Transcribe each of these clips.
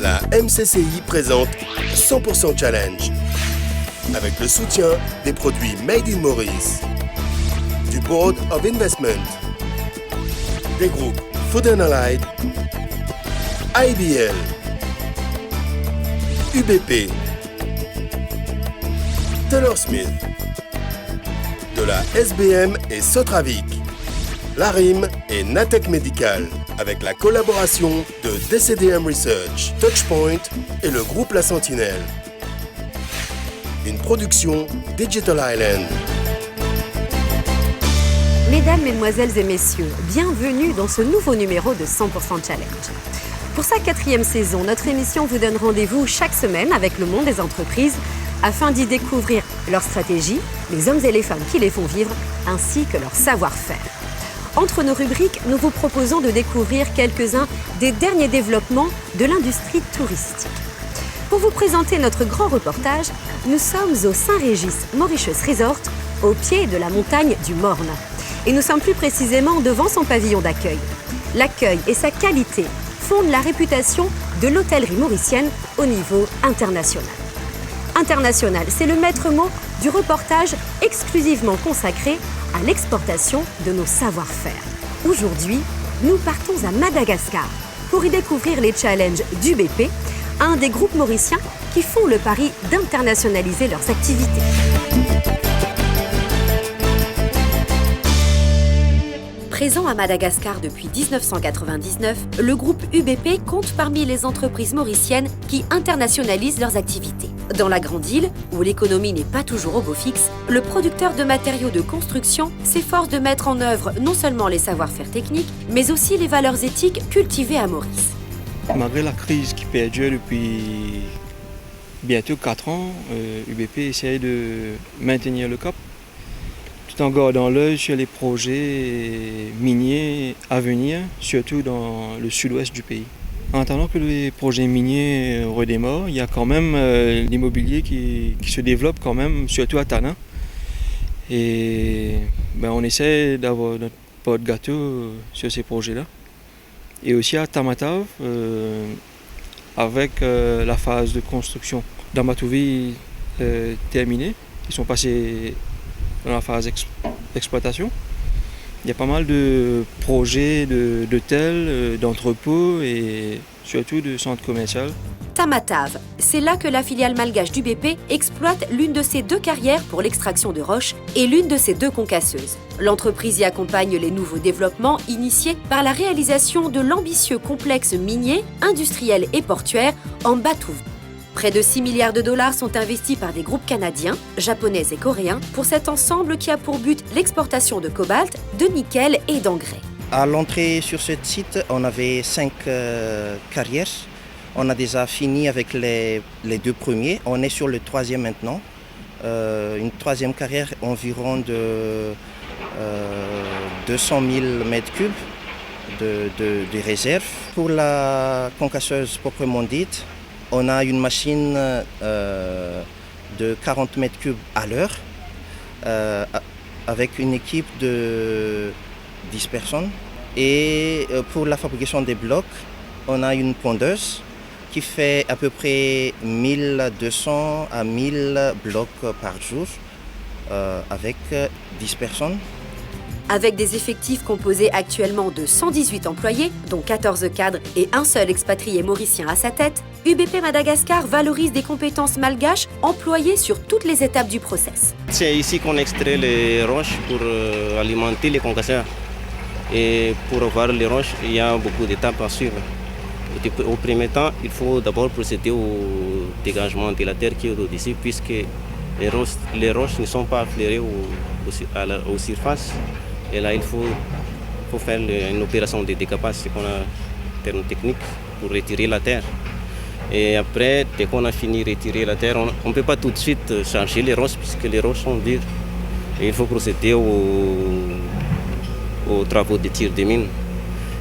La MCCI présente 100% Challenge avec le soutien des produits Made in Maurice, du Board of Investment, des groupes Food and Allied, IBL, UBP, Taylor Smith, de la SBM et Sotravic, Larim et Natech Medical, avec la collaboration de DCDM Research, Touchpoint et le groupe La Sentinelle. Une production Digital Island. Mesdames, Mesdemoiselles et Messieurs, bienvenue dans ce nouveau numéro de 100% Challenge. Pour sa 4e saison, notre émission vous donne rendez-vous chaque semaine avec le monde des entreprises afin d'y découvrir leurs stratégies, les hommes et les femmes qui les font vivre, ainsi que leur savoir-faire. Entre nos rubriques, nous vous proposons de découvrir quelques-uns des derniers développements de l'industrie touristique. Pour vous présenter notre grand reportage, nous sommes au Saint-Régis Mauritius Resort, au pied de la montagne du Morne. Et nous sommes plus précisément devant son pavillon d'accueil. L'accueil et sa qualité fondent la réputation de l'hôtellerie mauricienne au niveau international. International, c'est le maître mot du reportage exclusivement consacré à l'exportation de nos savoir-faire. Aujourd'hui, nous partons à Madagascar pour y découvrir les challenges d'UBP, un des groupes mauriciens qui font le pari d'internationaliser leurs activités. Présent à Madagascar depuis 1999, le groupe UBP compte parmi les entreprises mauriciennes qui internationalisent leurs activités. Dans la grande île, où l'économie n'est pas toujours au beau fixe, le producteur de matériaux de construction s'efforce de mettre en œuvre non seulement les savoir-faire techniques, mais aussi les valeurs éthiques cultivées à Maurice. Malgré la crise qui perdure depuis bientôt 4 ans, UBP essaye de maintenir le cap, tout en gardant l'œil sur les projets miniers à venir, surtout dans le sud-ouest du pays. En attendant que les projets miniers redémarrent, il y a quand même l'immobilier qui se développe quand même, surtout à Tana. Et on essaie d'avoir notre pot de gâteau sur ces projets-là. Et aussi à Tamatave, avec la phase de construction d'Ambatouvi terminée, ils sont passés dans la phase d'exploitation. Il y a pas mal de projets d'hôtels, d'entrepôts et surtout de centres commerciaux. Tamatave, c'est là que la filiale malgache d'UBP exploite l'une de ses 2 carrières pour l'extraction de roches et l'une de ses 2 concasseuses. L'entreprise y accompagne les nouveaux développements initiés par la réalisation de l'ambitieux complexe minier, industriel et portuaire en Batouve. Près de 6 milliards de dollars sont investis par des groupes canadiens, japonais et coréens pour cet ensemble qui a pour but l'exportation de cobalt, de nickel et d'engrais. À l'entrée sur ce site, on avait 5 carrières. On a déjà fini avec les 2 premiers. On est sur le 3e maintenant. Une 3e carrière environ de 200 000 mètres cubes de réserve. Pour la concasseuse proprement dite, on a une machine de 40 mètres cubes à l'heure avec une équipe de 10 personnes. Et pour la fabrication des blocs, on a une pondeuse qui fait à peu près 1200 à 1000 blocs par jour avec 10 personnes. Avec des effectifs composés actuellement de 118 employés, dont 14 cadres et un seul expatrié mauricien à sa tête, UBP Madagascar valorise des compétences malgaches employées sur toutes les étapes du process. C'est ici qu'on extrait les roches pour alimenter les concasseurs. Et pour avoir les roches, il y a beaucoup d'étapes à suivre. Au premier temps, il faut d'abord procéder au dégagement de la terre qui est au-dessus, puisque les roches ne sont pas affleurées aux surfaces. Et là, il faut faire une opération de décapage, ce qu'on a en termes techniques, pour retirer la terre. Et après, dès qu'on a fini de retirer la terre, on ne peut pas tout de suite charger les roches, puisque les roches sont dures. Et il faut procéder aux travaux de tir de mine.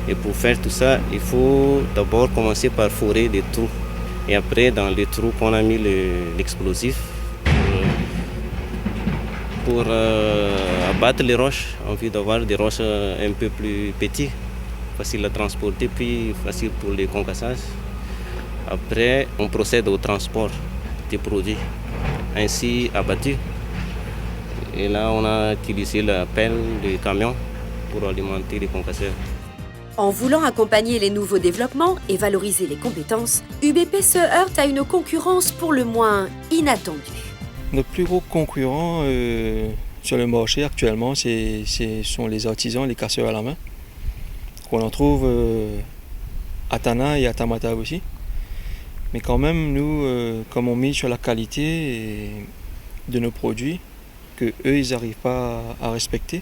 Et pour faire tout ça, il faut d'abord commencer par forer des trous. Et après, dans les trous qu'on a mis l'explosif, pour abattre les roches, envie d'avoir des roches un peu plus petites, faciles à transporter, puis faciles pour les concassages. Après, on procède au transport des produits ainsi abattus. Et là, on a utilisé la pelle du camion pour alimenter les concasseurs. En voulant accompagner les nouveaux développements et valoriser les compétences, UBP se heurte à une concurrence pour le moins inattendue. Notre plus gros concurrent sur le marché actuellement, ce sont les artisans, les casseurs à la main, qu'on en trouve à Tana et à Tamatave aussi. Mais quand même, nous, comme on mise sur la qualité de nos produits, que eux, ils n'arrivent pas à respecter.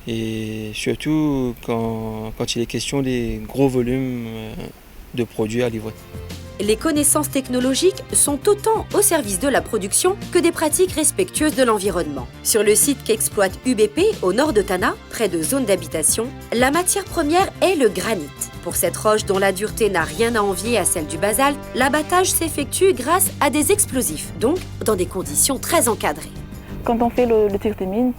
Et surtout quand il est question des gros volumes de produits à livrer. Les connaissances technologiques sont autant au service de la production que des pratiques respectueuses de l'environnement. Sur le site qu'exploite UBP au nord de Tana, près de zones d'habitation, la matière première est le granit. Pour cette roche dont la dureté n'a rien à envier à celle du basalte, l'abattage s'effectue grâce à des explosifs, donc dans des conditions très encadrées. Quand on fait le tir des mines,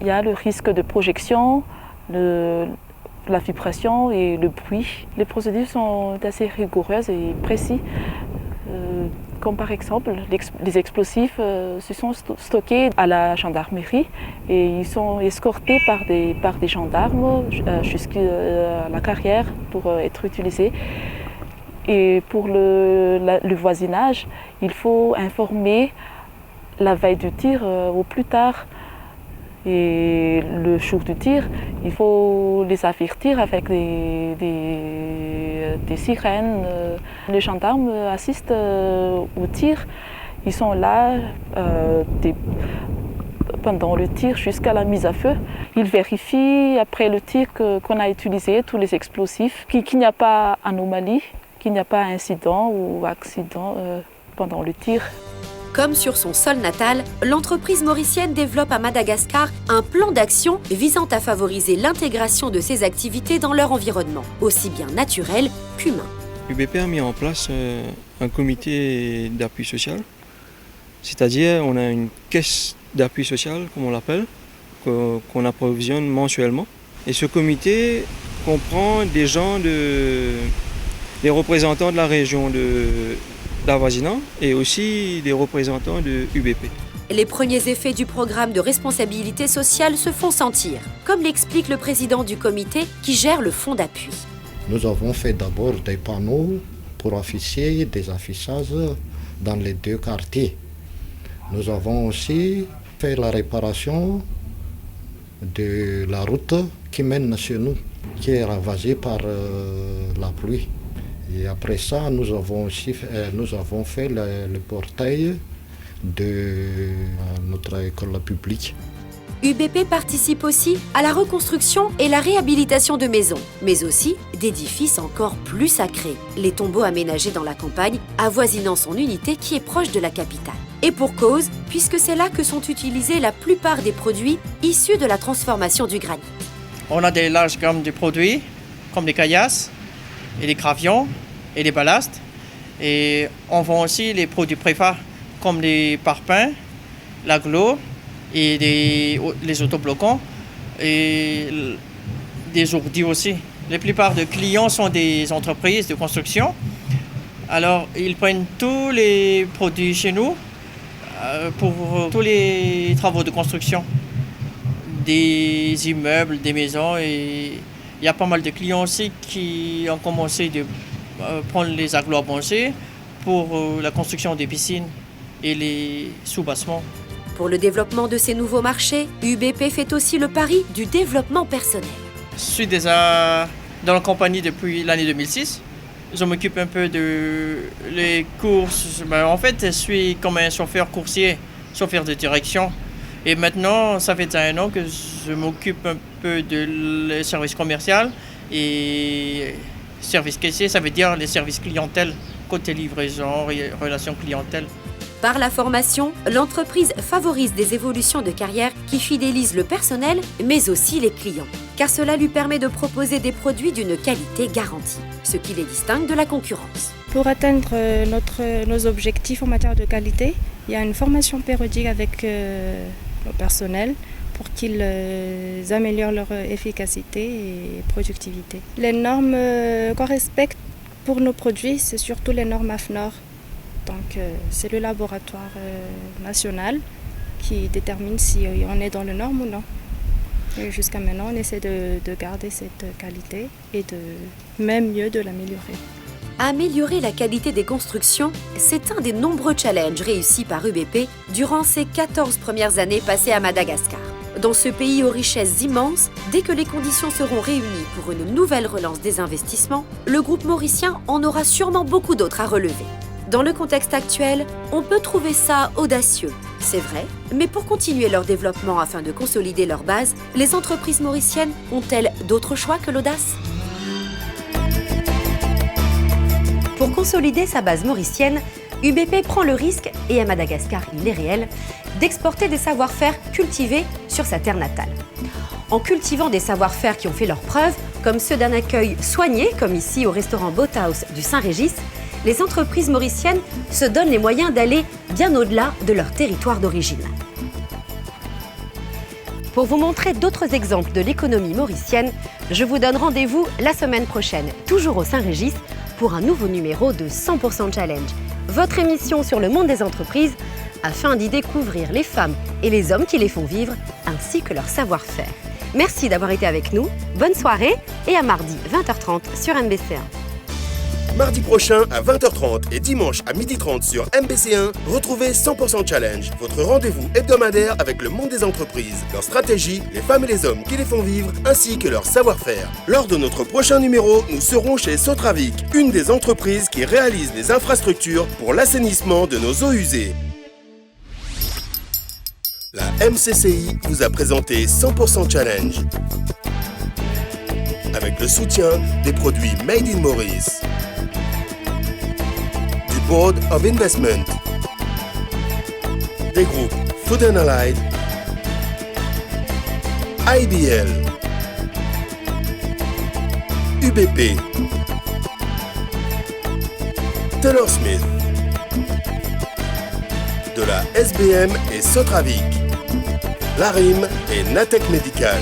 il y a le risque de projection, la vibration et le bruit. Les procédures sont assez rigoureuses et précises. Comme par exemple, les explosifs se sont stockés à la gendarmerie et ils sont escortés par des gendarmes jusqu'à la carrière pour être utilisés. Et pour le voisinage, il faut informer la veille du tir au plus tard. Et le jour du tir, il faut les avertir avec des sirènes. Les gendarmes assistent au tir. Ils sont là pendant le tir jusqu'à la mise à feu. Ils vérifient après le tir qu'on a utilisé tous les explosifs, qu'il n'y a pas d'anomalie, qu'il n'y a pas d'incident ou accident pendant le tir. Comme sur son sol natal, l'entreprise mauricienne développe à Madagascar un plan d'action visant à favoriser l'intégration de ces activités dans leur environnement, aussi bien naturel qu'humain. UBP a mis en place un comité d'appui social, c'est-à-dire on a une caisse d'appui social, comme on l'appelle, qu'on approvisionne mensuellement. Et ce comité comprend des représentants de la région d'avoisinant et aussi des représentants de UBP. Les premiers effets du programme de responsabilité sociale se font sentir, comme l'explique le président du comité qui gère le fonds d'appui. Nous avons fait d'abord des panneaux pour afficher des affichages dans les 2 quartiers. Nous avons aussi fait la réparation de la route qui mène chez nous, qui est ravagée par la pluie. Et après ça, nous avons fait le portail de notre école publique. UBP participe aussi à la reconstruction et la réhabilitation de maisons, mais aussi d'édifices encore plus sacrés, les tombeaux aménagés dans la campagne, avoisinant son unité qui est proche de la capitale. Et pour cause, puisque c'est là que sont utilisés la plupart des produits issus de la transformation du granit. On a des larges gammes de produits, comme des caillasses et des gravions et des ballastes. Et on vend aussi les produits préfats, comme les parpaings, l'agglo et les autobloquants et des ourdis aussi. La plupart des clients sont des entreprises de construction. Alors, ils prennent tous les produits chez nous pour tous les travaux de construction, des immeubles, des maisons. Et il y a pas mal de clients aussi qui ont commencé de prendre les agglo-avancés pour la construction des piscines et les sous-bassements. Pour le développement de ces nouveaux marchés, UBP fait aussi le pari du développement personnel. Je suis déjà dans la compagnie depuis l'année 2006. Je m'occupe un peu de les courses. En fait, je suis comme un chauffeur coursier, chauffeur de direction. Et maintenant, ça fait 1 an que je m'occupe un peu de service commercial et service caissier, ça veut dire les services clientèle, côté livraison, relations clientèle. Par la formation, l'entreprise favorise des évolutions de carrière qui fidélisent le personnel, mais aussi les clients. Car cela lui permet de proposer des produits d'une qualité garantie, ce qui les distingue de la concurrence. Pour atteindre nos objectifs en matière de qualité, il y a une formation périodique avec le personnel pour qu'ils améliorent leur efficacité et productivité. Les normes qu'on respecte Pour nos produits, c'est surtout les normes AFNOR. Donc, c'est le laboratoire national qui détermine si on est dans les normes ou non. Et jusqu'à maintenant, on essaie de garder cette qualité et même mieux de l'améliorer. Améliorer la qualité des constructions, c'est un des nombreux challenges réussis par UBP durant ses 14 premières années passées à Madagascar. Dans ce pays aux richesses immenses, dès que les conditions seront réunies pour une nouvelle relance des investissements, le groupe mauricien en aura sûrement beaucoup d'autres à relever. Dans le contexte actuel, on peut trouver ça audacieux, c'est vrai, mais pour continuer leur développement afin de consolider leur base, les entreprises mauriciennes ont-elles d'autres choix que l'audace ? Pour consolider sa base mauricienne, UBP prend le risque, et à Madagascar il est réel, d'exporter des savoir-faire cultivés sur sa terre natale. En cultivant des savoir-faire qui ont fait leurs preuves, comme ceux d'un accueil soigné, comme ici au restaurant Boathouse du Saint-Régis, les entreprises mauriciennes se donnent les moyens d'aller bien au-delà de leur territoire d'origine. Pour vous montrer d'autres exemples de l'économie mauricienne, je vous donne rendez-vous la semaine prochaine, toujours au Saint-Régis, pour un nouveau numéro de 100% Challenge, votre émission sur le monde des entreprises, afin d'y découvrir les femmes et les hommes qui les font vivre, ainsi que leur savoir-faire. Merci d'avoir été avec nous, bonne soirée et à mardi 20h30 sur MBC1. Mardi prochain à 20h30 et dimanche à 12h30 sur MBC1, retrouvez 100% Challenge, votre rendez-vous hebdomadaire avec le monde des entreprises, leurs stratégies, les femmes et les hommes qui les font vivre, ainsi que leur savoir-faire. Lors de notre prochain numéro, nous serons chez Sotravik, une des entreprises qui réalise les infrastructures pour l'assainissement de nos eaux usées. La MCCI vous a présenté 100% Challenge, avec le soutien des produits Made in Maurice, du Board of Investment, des groupes Food & Allied, IBL, UBP, Taylor Smith, de la SBM et Sotravik, l'ARIM et Natech Médical.